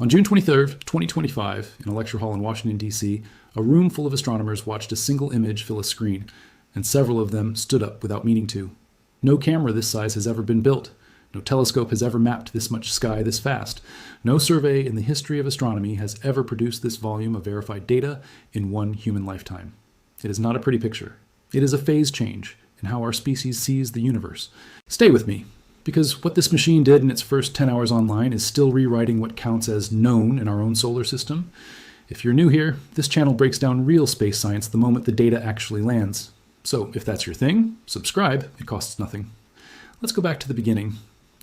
On June 23rd, 2025, in a lecture hall in Washington, D.C., a room full of astronomers watched a single image fill a screen, and several of them stood up without meaning to. No camera this size has ever been built. No telescope has ever mapped this much sky this fast. No survey in the history of astronomy has ever produced this volume of verified data in one human lifetime. It is not a pretty picture. It is a phase change in how our species sees the universe. Stay with me, because what this machine did in its first 10 hours online is still rewriting what counts as known in our own solar system. If you're new here, this channel breaks down real space science the moment the data actually lands. So if that's your thing, subscribe. It costs nothing. Let's go back to the beginning.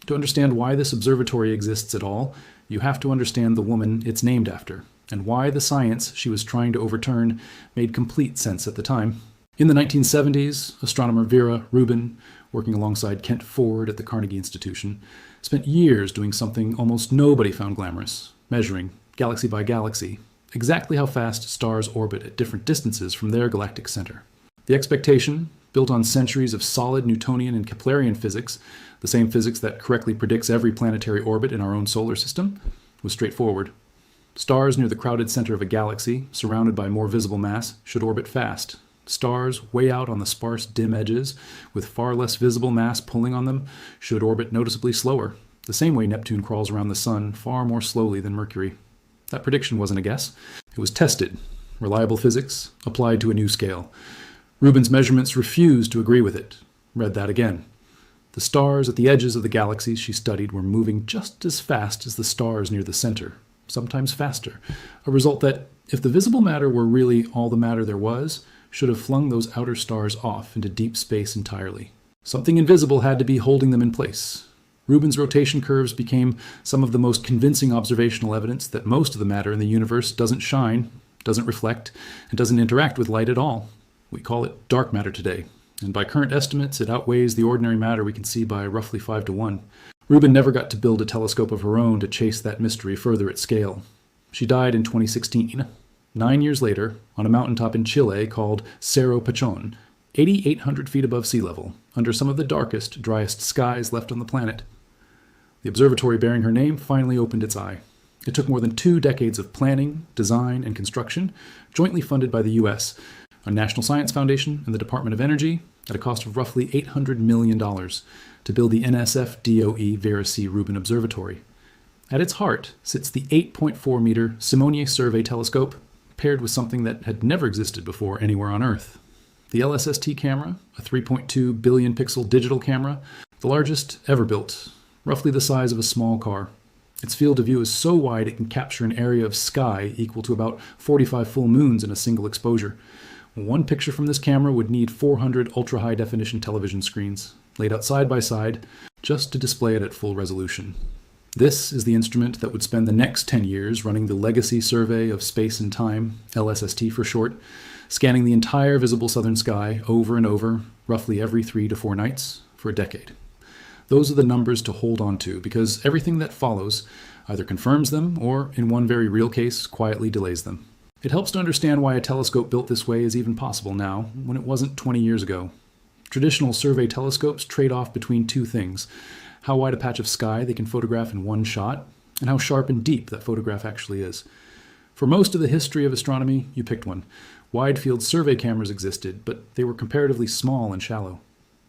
To understand why this observatory exists at all, you have to understand the woman it's named after, and why the science she was trying to overturn made complete sense at the time. In the 1970s, astronomer Vera Rubin, working alongside Kent Ford at the Carnegie Institution, spent years doing something almost nobody found glamorous, measuring, galaxy by galaxy, exactly how fast stars orbit at different distances from their galactic center. The expectation, built on centuries of solid Newtonian and Keplerian physics, the same physics that correctly predicts every planetary orbit in our own solar system, was straightforward. Stars near the crowded center of a galaxy, surrounded by more visible mass, should orbit fast. Stars way out on the sparse, dim edges, with far less visible mass pulling on them, should orbit noticeably slower, the same way Neptune crawls around the Sun far more slowly than Mercury. That prediction wasn't a guess. It was tested. Reliable physics, applied to a new scale. Rubin's measurements refused to agree with it. Read that again. The stars at the edges of the galaxies she studied were moving just as fast as the stars near the center, sometimes faster, a result that, if the visible matter were really all the matter there was, should have flung those outer stars off into deep space entirely. Something invisible had to be holding them in place. Rubin's rotation curves became some of the most convincing observational evidence that most of the matter in the universe doesn't shine, doesn't reflect, and doesn't interact with light at all. We call it dark matter today, and by current estimates, it outweighs the ordinary matter we can see by roughly 5 to 1. Rubin never got to build a telescope of her own to chase that mystery further at scale. She died in 2016. 9 years later, on a mountaintop in Chile called Cerro Pachón, 8,800 feet above sea level, under some of the darkest, driest skies left on the planet. The observatory bearing her name finally opened its eye. It took more than 2 decades of planning, design, and construction, jointly funded by the U.S., a National Science Foundation, and the Department of Energy, at a cost of roughly $800 million, to build the NSF-DOE Vera C Rubin Observatory. At its heart sits the 8.4-meter Simonier Survey telescope, paired with something that had never existed before anywhere on Earth. The LSST Camera, a 3.2 billion pixel digital camera, the largest ever built, roughly the size of a small car. Its field of view is so wide it can capture an area of sky equal to about 45 full moons in a single exposure. One picture from this camera would need 400 ultra-high definition television screens, laid out side by side, just to display it at full resolution. This is the instrument that would spend the next 10 years running the Legacy Survey of Space and Time, LSST for short, scanning the entire visible southern sky over and over, roughly every 3 to 4 nights, for a decade. Those are the numbers to hold on to, because everything that follows either confirms them or, in one very real case, quietly delays them. It helps to understand why a telescope built this way is even possible now, when it wasn't 20 years ago. Traditional survey telescopes trade off between two things: how wide a patch of sky they can photograph in one shot, and how sharp and deep that photograph actually is. For most of the history of astronomy, you picked one. Wide-field survey cameras existed, but they were comparatively small and shallow.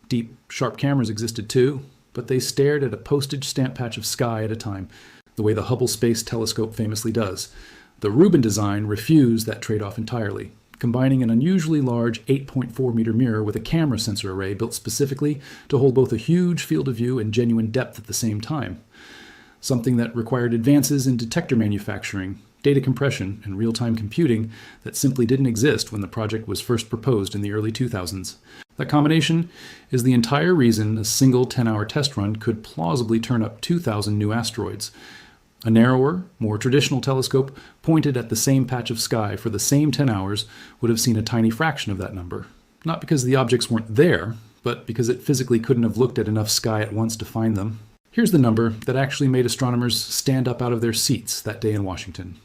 Deep, sharp cameras existed too, but they stared at a postage stamp patch of sky at a time, the way the Hubble Space Telescope famously does. The Rubin design refused that trade-off entirely, combining an unusually large 8.4-meter mirror with a camera sensor array built specifically to hold both a huge field of view and genuine depth at the same time, something that required advances in detector manufacturing, data compression, and real-time computing that simply didn't exist when the project was first proposed in the early 2000s. That combination is the entire reason a single 10-hour test run could plausibly turn up 2,000 new asteroids. A narrower, more traditional telescope pointed at the same patch of sky for the same 10 hours would have seen a tiny fraction of that number. Not because the objects weren't there, but because it physically couldn't have looked at enough sky at once to find them. Here's the number that actually made astronomers stand up out of their seats that day in Washington.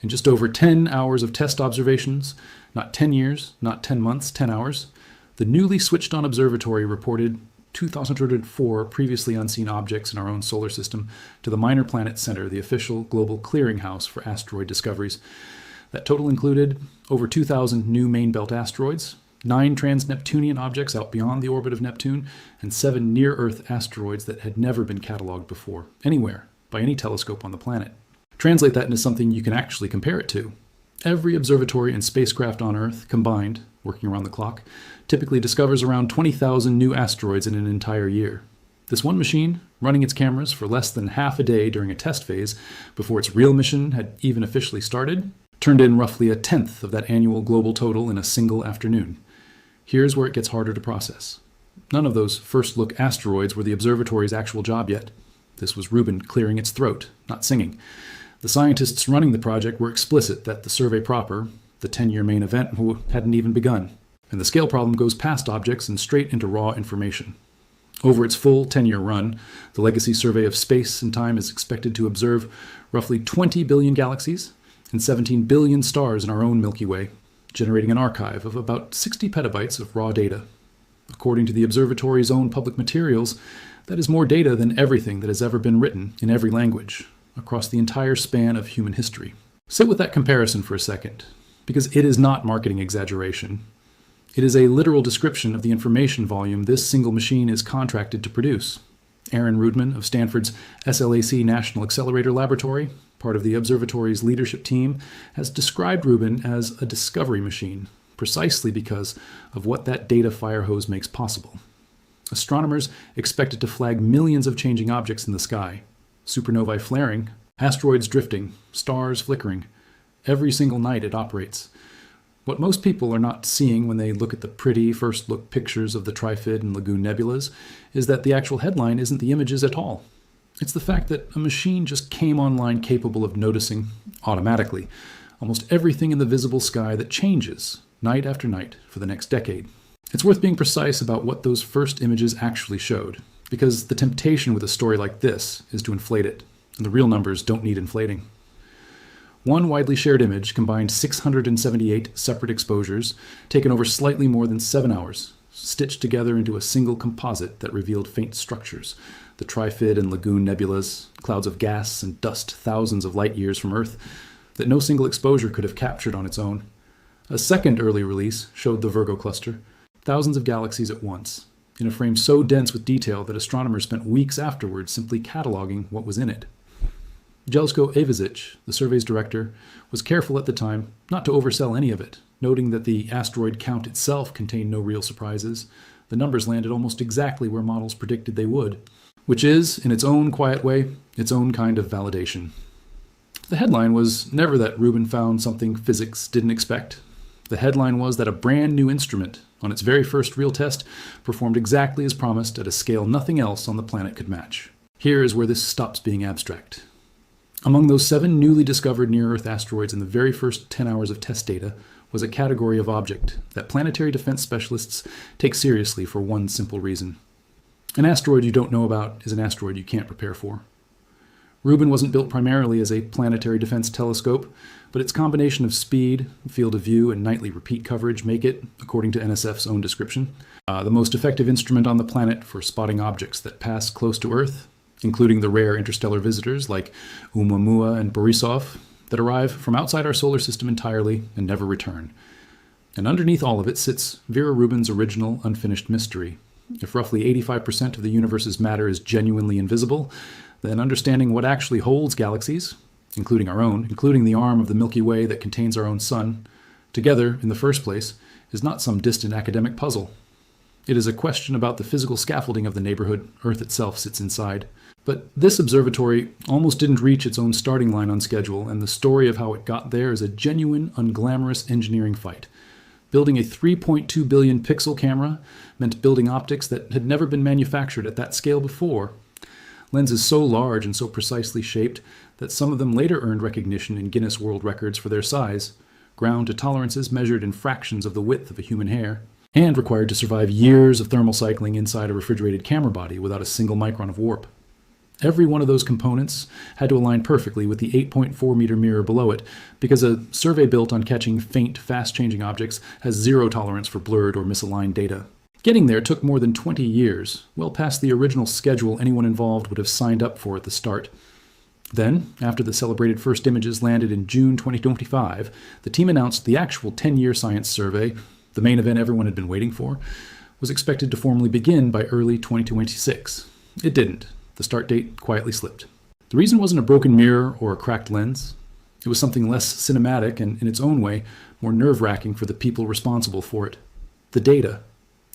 In just over 10 hours of test observations, not 10 years, not 10 months, 10 hours, the newly switched-on observatory reported 2,004 previously unseen objects in our own solar system to the Minor Planet Center, the official global clearinghouse for asteroid discoveries. That total included over 2,000 new main belt asteroids, 9 trans-Neptunian objects out beyond the orbit of Neptune, and 7 near-Earth asteroids that had never been cataloged before, anywhere, by any telescope on the planet. Translate that into something you can actually compare it to. Every observatory and spacecraft on Earth, combined, working around the clock, typically discovers around 20,000 new asteroids in an entire year. This one machine, running its cameras for less than half a day during a test phase, before its real mission had even officially started, turned in roughly a tenth of that annual global total in a single afternoon. Here's where it gets harder to process. None of those first-look asteroids were the observatory's actual job yet. This was Rubin clearing its throat, not singing. The scientists running the project were explicit that the survey proper, the 10-year main event, hadn't even begun. And the scale problem goes past objects and straight into raw information. Over its full 10-year run, the legacy survey of space and time is expected to observe roughly 20 billion galaxies and 17 billion stars in our own Milky Way, generating an archive of about 60 petabytes of raw data. According to the observatory's own public materials, that is more data than everything that has ever been written in every language, across the entire span of human history. Sit with that comparison for a second, because it is not marketing exaggeration. It is a literal description of the information volume this single machine is contracted to produce. Aaron Rudman of Stanford's SLAC National Accelerator Laboratory, part of the observatory's leadership team, has described Rubin as a discovery machine, precisely because of what that data fire hose makes possible. Astronomers expect it to flag millions of changing objects in the sky, supernovae flaring, asteroids drifting, stars flickering. Every single night it operates. What most people are not seeing when they look at the pretty first-look pictures of the Trifid and Lagoon nebulas is that the actual headline isn't the images at all. It's the fact that a machine just came online capable of noticing, automatically, almost everything in the visible sky that changes, night after night, for the next decade. It's worth being precise about what those first images actually showed, because the temptation with a story like this is to inflate it, and the real numbers don't need inflating. One widely shared image combined 678 separate exposures, taken over slightly more than 7 hours, stitched together into a single composite that revealed faint structures, the Trifid and Lagoon nebulas, clouds of gas and dust thousands of light years from Earth, that no single exposure could have captured on its own. A second early release showed the Virgo cluster, thousands of galaxies at once, in a frame so dense with detail that astronomers spent weeks afterwards simply cataloging what was in it. Jelsko Evazic, the survey's director, was careful at the time not to oversell any of it, noting that the asteroid count itself contained no real surprises. The numbers landed almost exactly where models predicted they would, which is, in its own quiet way, its own kind of validation. The headline was never that Rubin found something physics didn't expect. The headline was that a brand new instrument, on its very first real test, performed exactly as promised at a scale nothing else on the planet could match. Here is where this stops being abstract. Among those 7 newly discovered near-Earth asteroids in the very first 10 hours of test data was a category of object that planetary defense specialists take seriously for one simple reason. An asteroid you don't know about is an asteroid you can't prepare for. Rubin wasn't built primarily as a planetary defense telescope, but its combination of speed, field of view, and nightly repeat coverage make it, according to NSF's own description, the most effective instrument on the planet for spotting objects that pass close to Earth, including the rare interstellar visitors like Oumuamua and Borisov that arrive from outside our solar system entirely and never return. And underneath all of it sits Vera Rubin's original unfinished mystery. If roughly 85% of the universe's matter is genuinely invisible, then understanding what actually holds galaxies, including our own, including the arm of the Milky Way that contains our own sun, together in the first place, is not some distant academic puzzle. It is a question about the physical scaffolding of the neighborhood Earth itself sits inside. But this observatory almost didn't reach its own starting line on schedule, and the story of how it got there is a genuine, unglamorous engineering fight. Building a 3.2 billion pixel camera meant building optics that had never been manufactured at that scale before. Lenses so large and so precisely shaped that some of them later earned recognition in Guinness World Records for their size, ground to tolerances measured in fractions of the width of a human hair, and required to survive years of thermal cycling inside a refrigerated camera body without a single micron of warp. Every one of those components had to align perfectly with the 8.4 meter mirror below it, because a survey built on catching faint, fast-changing objects has zero tolerance for blurred or misaligned data. Getting there took more than 20 years, well past the original schedule anyone involved would have signed up for at the start. Then, after the celebrated first images landed in June 2025, the team announced the actual 10-year science survey, the main event everyone had been waiting for, was expected to formally begin by early 2026. It didn't. The start date quietly slipped. The reason wasn't a broken mirror or a cracked lens. It was something less cinematic and, in its own way, more nerve-wracking for the people responsible for it. The data.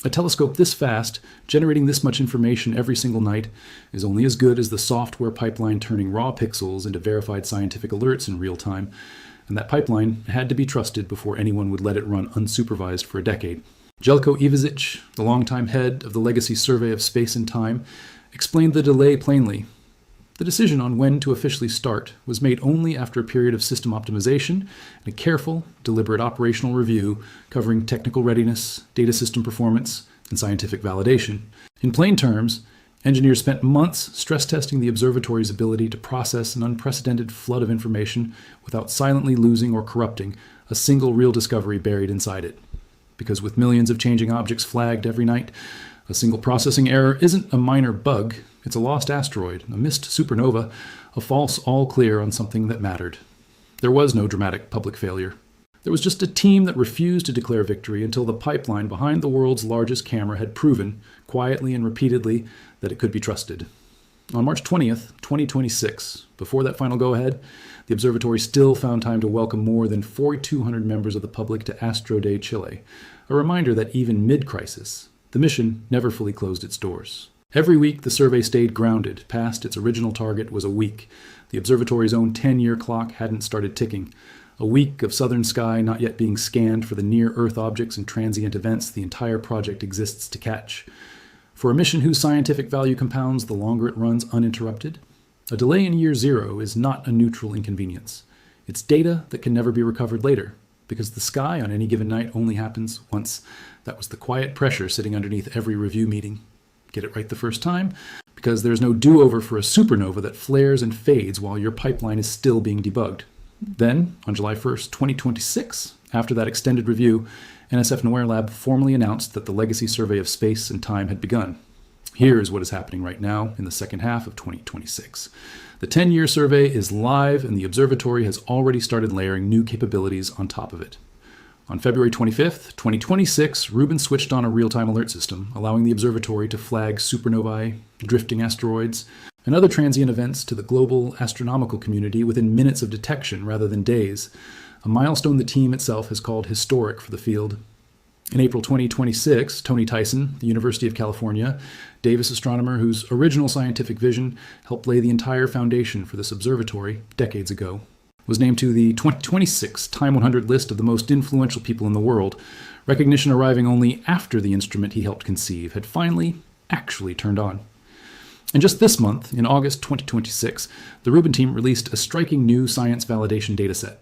A telescope this fast, generating this much information every single night, is only as good as the software pipeline turning raw pixels into verified scientific alerts in real time, and that pipeline had to be trusted before anyone would let it run unsupervised for a decade. Jelko Ivezic, the longtime head of the Legacy Survey of Space and Time, explained the delay plainly. The decision on when to officially start was made only after a period of system optimization and a careful, deliberate operational review covering technical readiness, data system performance, and scientific validation. In plain terms, engineers spent months stress testing the observatory's ability to process an unprecedented flood of information without silently losing or corrupting a single real discovery buried inside it. Because with millions of changing objects flagged every night, a single processing error isn't a minor bug. It's a lost asteroid, a missed supernova, a false all clear on something that mattered. There was no dramatic public failure. There was just a team that refused to declare victory until the pipeline behind the world's largest camera had proven, quietly and repeatedly, that it could be trusted. On March 20th, 2026, before that final go-ahead, the observatory still found time to welcome more than 4,200 members of the public to Astro Day Chile, a reminder that even mid-crisis, the mission never fully closed its doors. Every week, the survey stayed grounded past its original target was a week. The observatory's own 10-year clock hadn't started ticking. A week of southern sky not yet being scanned for the near-Earth objects and transient events the entire project exists to catch. For a mission whose scientific value compounds the longer it runs uninterrupted, a delay in year zero is not a neutral inconvenience. It's data that can never be recovered later, because the sky on any given night only happens once. That was the quiet pressure sitting underneath every review meeting. Get it right the first time, because there's no do-over for a supernova that flares and fades while your pipeline is still being debugged. Then, on July 1st, 2026, after that extended review, NSF Noir Lab formally announced that the Legacy Survey of Space and Time had begun. Here's what is happening right now in the second half of 2026. The 10-year survey is live, and the observatory has already started layering new capabilities on top of it. On February 25th, 2026, Rubin switched on a real-time alert system, allowing the observatory to flag supernovae, drifting asteroids, and other transient events to the global astronomical community within minutes of detection rather than days, a milestone the team itself has called historic for the field. In April 2026, Tony Tyson, the University of California, Davis astronomer whose original scientific vision helped lay the entire foundation for this observatory decades ago, was named to the 2026 Time 100 list of the most influential people in the world, recognition arriving only after the instrument he helped conceive had finally, actually turned on. And just this month, in August 2026, the Rubin team released a striking new science validation dataset,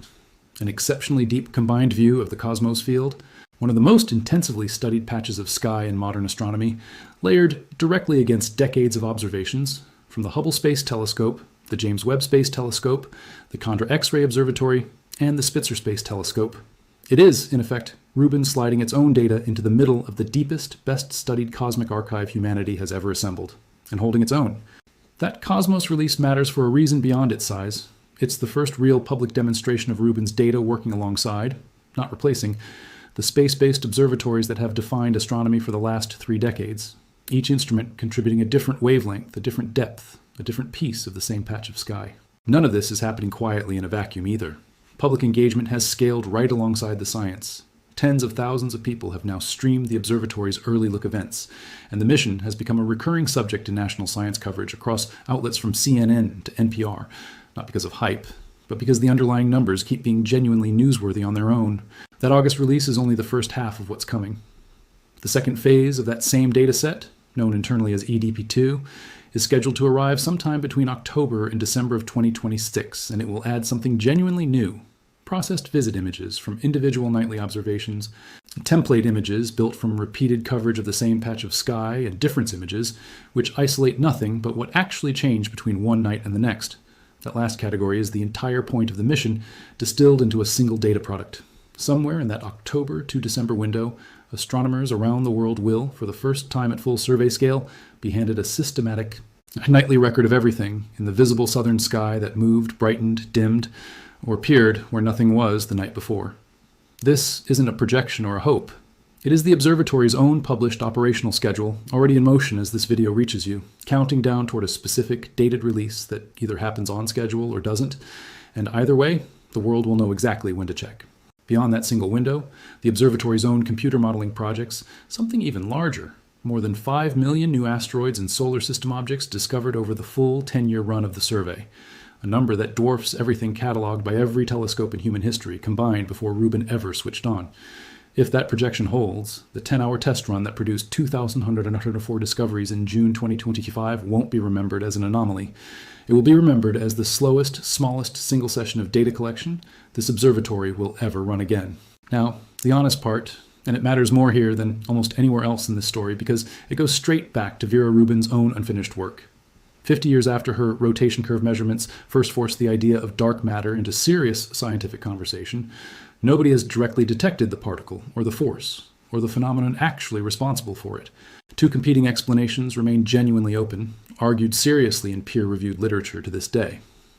an exceptionally deep combined view of the cosmos field, one of the most intensively studied patches of sky in modern astronomy, layered directly against decades of observations from the Hubble Space Telescope, the James Webb Space Telescope, the Chandra X-ray Observatory, and the Spitzer Space Telescope. It is, in effect, Rubin sliding its own data into the middle of the deepest, best-studied cosmic archive humanity has ever assembled, and holding its own. That Cosmos release matters for a reason beyond its size. It's the first real public demonstration of Rubin's data working alongside, not replacing, the space-based observatories that have defined astronomy for the last 3 decades, each instrument contributing a different wavelength, a different depth, a different piece of the same patch of sky. None of this is happening quietly in a vacuum either. Public engagement has scaled right alongside the science. Tens of thousands of people have now streamed the observatory's early look events, and the mission has become a recurring subject in national science coverage across outlets from CNN to NPR, not because of hype, but because the underlying numbers keep being genuinely newsworthy on their own. That August release is only the first half of what's coming. The second phase of that same dataset, known internally as EDP2, is scheduled to arrive sometime between October and December of 2026, and it will add something genuinely new. Processed visit images from individual nightly observations, template images built from repeated coverage of the same patch of sky, and difference images, which isolate nothing but what actually changed between one night and the next. That last category is the entire point of the mission, distilled into a single data product. Somewhere in that October to December window, astronomers around the world will, for the first time at full survey scale, be handed a systematic, nightly record of everything in the visible southern sky that moved, brightened, dimmed, or appeared where nothing was the night before. This isn't a projection or a hope. It is the observatory's own published operational schedule, already in motion as this video reaches you, counting down toward a specific dated release that either happens on schedule or doesn't, and either way, the world will know exactly when to check. Beyond that single window, the observatory's own computer modeling projects, something even larger, more than 5 million new asteroids and solar system objects discovered over the full 10-year run of the survey, a number that dwarfs everything cataloged by every telescope in human history combined before Rubin ever switched on. If that projection holds, the 10-hour test run that produced 2,104 discoveries in June 2025 won't be remembered as an anomaly. It will be remembered as the slowest, smallest single session of data collection this observatory will ever run again. Now, the honest part, and it matters more here than almost anywhere else in this story because it goes straight back to Vera Rubin's own unfinished work. 50 years after her rotation curve measurements first forced the idea of dark matter into serious scientific conversation, nobody has directly detected the particle, or the force, or the phenomenon actually responsible for it. Two competing explanations remain genuinely open, argued seriously in peer-reviewed literature to this day.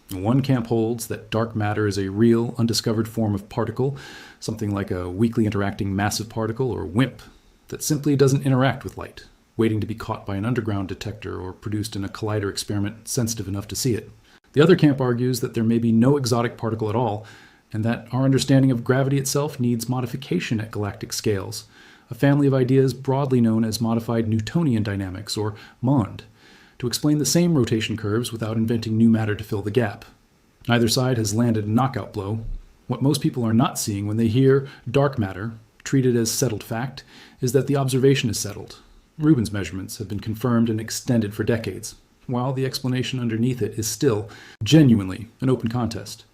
One camp holds that dark matter is a real, undiscovered form of particle, something like a weakly interacting massive particle, or WIMP, that simply doesn't interact with light, waiting to be caught by an underground detector or produced in a collider experiment sensitive enough to see it. The other camp argues that there may be no exotic particle at all, and that our understanding of gravity itself needs modification at galactic scales, a family of ideas broadly known as modified Newtonian dynamics, or MOND, to explain the same rotation curves without inventing new matter to fill the gap. Neither side has landed a knockout blow. What most people are not seeing when they hear dark matter, treated as settled fact, is that the observation is settled. Rubin's measurements have been confirmed and extended for decades, while the explanation underneath it is still, genuinely, an open contest.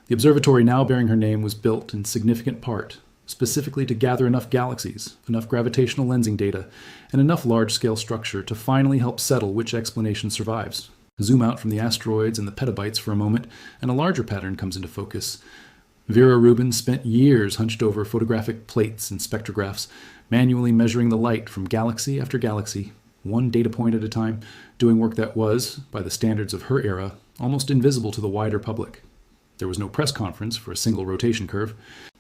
The observatory now bearing her name was built in significant part, specifically to gather enough galaxies, enough gravitational lensing data, and enough large-scale structure to finally help settle which explanation survives. Zoom out from the asteroids and the petabytes for a moment, and a larger pattern comes into focus. Vera Rubin spent years hunched over photographic plates and spectrographs, manually measuring the light from galaxy after galaxy, one data point at a time, doing work that was, by the standards of her era, almost invisible to the wider public. There was no press conference for a single rotation curve.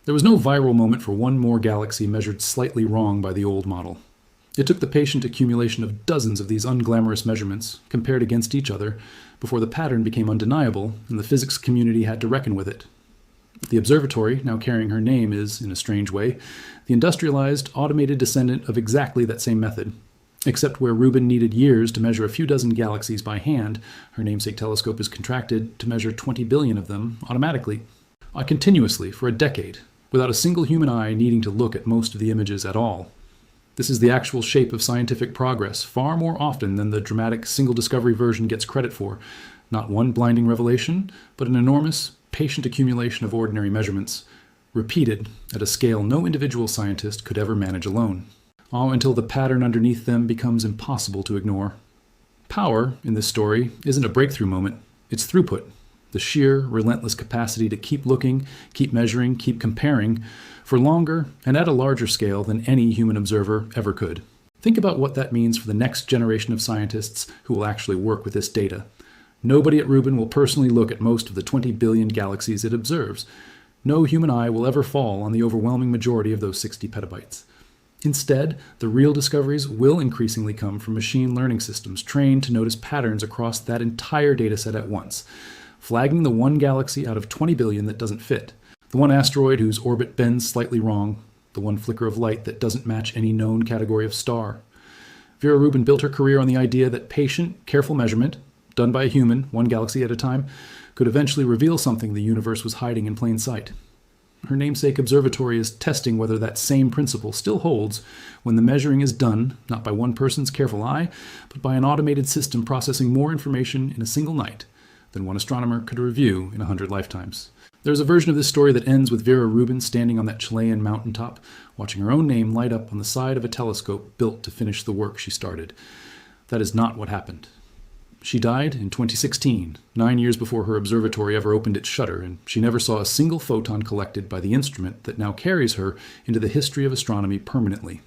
There was no viral moment for one more galaxy measured slightly wrong by the old model. It took the patient accumulation of dozens of these unglamorous measurements, compared against each other, before the pattern became undeniable and the physics community had to reckon with it. The observatory, now carrying her name, is, in a strange way, the industrialized, automated descendant of exactly that same method. Except where Rubin needed years to measure a few dozen galaxies by hand, her namesake telescope is contracted to measure 20 billion of them automatically, continuously for a decade, without a single human eye needing to look at most of the images at all. This is the actual shape of scientific progress, far more often than the dramatic single discovery version gets credit for. Not one blinding revelation, but an enormous, patient accumulation of ordinary measurements, repeated at a scale no individual scientist could ever manage alone. All until the pattern underneath them becomes impossible to ignore. Power, in this story, isn't a breakthrough moment, it's throughput. The sheer, relentless capacity to keep looking, keep measuring, keep comparing, for longer and at a larger scale than any human observer ever could. Think about what that means for the next generation of scientists who will actually work with this data. Nobody at Rubin will personally look at most of the 20 billion galaxies it observes. No human eye will ever fall on the overwhelming majority of those 60 petabytes. Instead, the real discoveries will increasingly come from machine learning systems trained to notice patterns across that entire dataset at once, flagging the one galaxy out of 20 billion that doesn't fit, the one asteroid whose orbit bends slightly wrong, the one flicker of light that doesn't match any known category of star. Vera Rubin built her career on the idea that patient, careful measurement, done by a human, one galaxy at a time, could eventually reveal something the universe was hiding in plain sight. Her namesake observatory is testing whether that same principle still holds when the measuring is done, not by one person's careful eye, but by an automated system processing more information in a single night than one astronomer could review in 100 lifetimes. There's a version of this story that ends with Vera Rubin standing on that Chilean mountaintop, watching her own name light up on the side of a telescope built to finish the work she started. That is not what happened. She died in 2016, 9 years before her observatory ever opened its shutter, and she never saw a single photon collected by the instrument that now carries her into the history of astronomy permanently.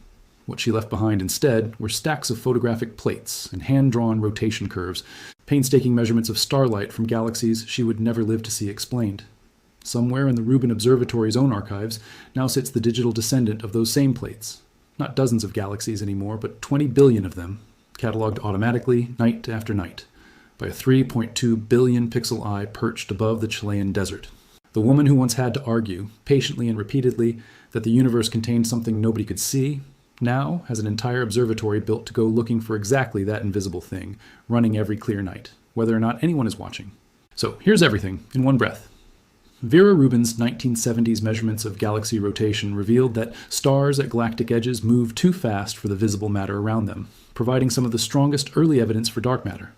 What she left behind instead were stacks of photographic plates and hand-drawn rotation curves, painstaking measurements of starlight from galaxies she would never live to see explained. Somewhere in the Rubin Observatory's own archives now sits the digital descendant of those same plates. Not dozens of galaxies anymore, but 20 billion of them, catalogued automatically night after night by a 3.2 billion pixel eye perched above the Chilean desert. The woman who once had to argue, patiently and repeatedly, that the universe contained something nobody could see, now has an entire observatory built to go looking for exactly that invisible thing, running every clear night, whether or not anyone is watching. So here's everything in one breath. Vera Rubin's 1970s measurements of galaxy rotation revealed that stars at galactic edges move too fast for the visible matter around them, providing some of the strongest early evidence for dark matter.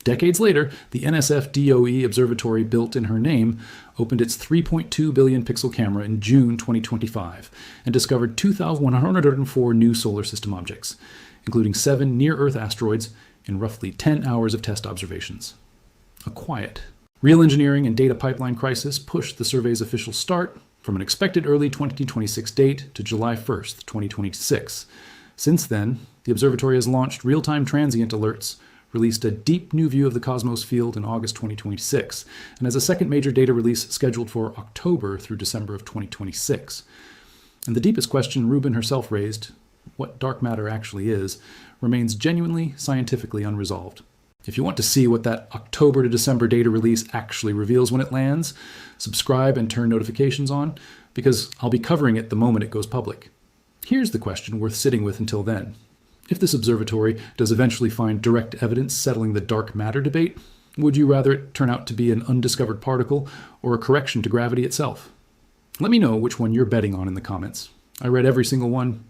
Decades later, the NSF DOE observatory built in her name opened its 3.2 billion pixel camera in June 2025 and discovered 2,104 new solar system objects, including 7 near-Earth asteroids in roughly 10 hours of test observations. A quiet, real engineering and data pipeline crisis pushed the survey's official start from an expected early 2026 date to July 1st, 2026. Since then, the observatory has launched real-time transient alerts, released a deep new view of the cosmos field in August 2026, and has a second major data release scheduled for October through December of 2026. And the deepest question Rubin herself raised, what dark matter actually is, remains genuinely scientifically unresolved. If you want to see what that October to December data release actually reveals when it lands, subscribe and turn notifications on, because I'll be covering it the moment it goes public. Here's the question worth sitting with until then. If this observatory does eventually find direct evidence settling the dark matter debate, would you rather it turn out to be an undiscovered particle or a correction to gravity itself? Let me know which one you're betting on in the comments. I read every single one.